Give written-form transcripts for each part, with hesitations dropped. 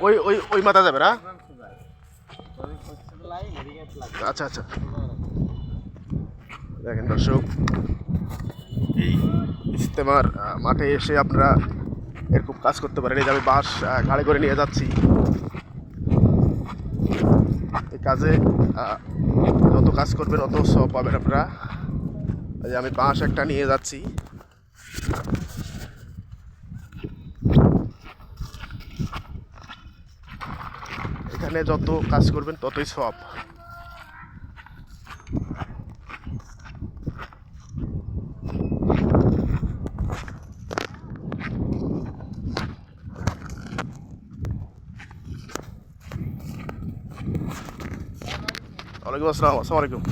ওই ওই ওই মাথা যাবে না? আচ্ছা আচ্ছা, দেখেন দর্শক, এই ইজতেমার মাঠে এসে আপনারা এরকম কাজ করতে পারেন। এই যে আমি বাঁশ ঘাড়ে করে নিয়ে যাচ্ছি, এই কাজে যত কাজ করবেন অত সব পাবেন আপনারা। এই যে আমি বাঁশ একটা নিয়ে যাচ্ছি, এখানে যত কাজ করবেন ততই সব। ওয়ালাইকুম আসসালাম, আসসালামু আলাইকুম।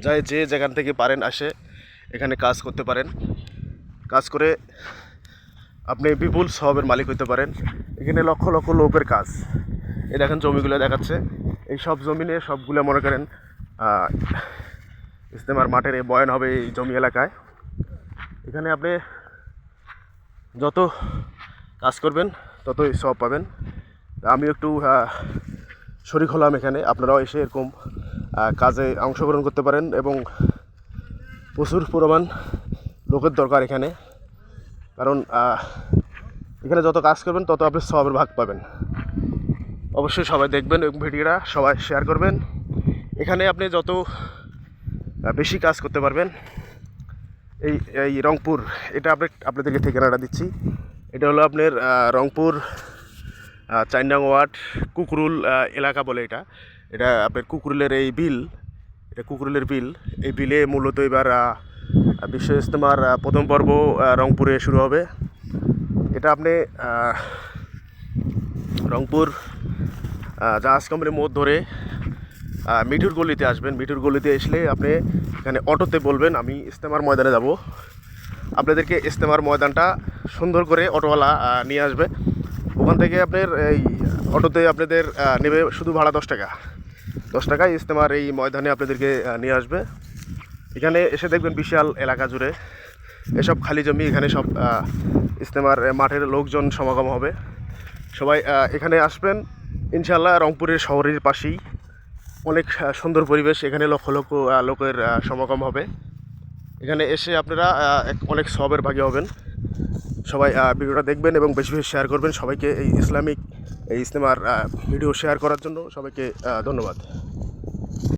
যাই যে যেখান থেকে পারেন আসে এখানে কাজ করতে পারেন। কাজ করে আপনি বিপুল সবের মালিক হইতে পারেন। এখানে লক্ষ লক্ষ লোকের কাজ। এই দেখেন জমিগুলো দেখাচ্ছে, এই সব জমিনে সবগুলো মনে করেন ইজতেমার মাঠের এই বয়ান হবে এই জমি এলাকায়। এখানে আপনি যত কাজ করবেন ততই সব পাবেন। আমি একটু শরীক হলাম এখানে, আপনারাও এসে এরকম কাজে অংশগ্রহণ করতে পারেন এবং প্রচুর পরিমাণ লোকের দরকার এখানে, কারণ এখানে যত কাজ করবেন তত আপনি সবের ভাগ পাবেন। অবশ্যই সবাই দেখবেন এবং ভিডিওটা সবাই শেয়ার করবেন। এখানে আপনি যত বেশি কাজ করতে পারবেন। এই এই রংপুর, এটা আপনাদেরকে ঠিকানাটা দিচ্ছি। এটা হলো আপনার রংপুর 4 নং ওয়ার্ড কুকরুল এলাকা বলে। এটা এটা আপনার কুকরুলের এই বিল, এটা কুকরুলের বিল। এই বিলে মূলত এবার বিশ্ব ইজতেমার প্রথম পর্ব রংপুরে শুরু হবে। এটা আপনি রংপুর জাহাজ কোম্পানির মোড় ধরে মিঠুর গলিতে আসবেন। মিঠুর গলিতে আসলে আপনি এখানে অটোতে বলবেন আমি ইজতেমার ময়দানে যাব। আপনাদেরকে ইজতেমার ময়দানটা সুন্দর করে অটোওয়ালা নিয়ে আসবে। ওখান থেকে আপনার এই অটোতে আপনাদের নেবে শুধু ভাড়া 10 টাকা। 10 টাকায় ইজতেমার এই ময়দানে আপনাদেরকে নিয়ে আসবে। এখানে এসে দেখবেন বিশাল এলাকা জুড়ে এসব খালি জমি, এখানে সব ইজতেমার মাঠের লোকজন সমাগম হবে। সবাই এখানে আসবেন ইনশাআল্লাহ। রংপুরের শহরের পাশেই অনেক সুন্দর পরিবেশ, এখানে লক্ষ লক্ষ লোকের সমাগম হবে। এখানে এসে আপনারা অনেক সবের ভাগী হবেন। সবাই ভিডিওটা দেখবেন এবং বেশি বেশি শেয়ার করবেন। সবাইকে এই ইসলামিক এই ইজতেমার ভিডিও শেয়ার করার জন্য সবাইকে ধন্যবাদ।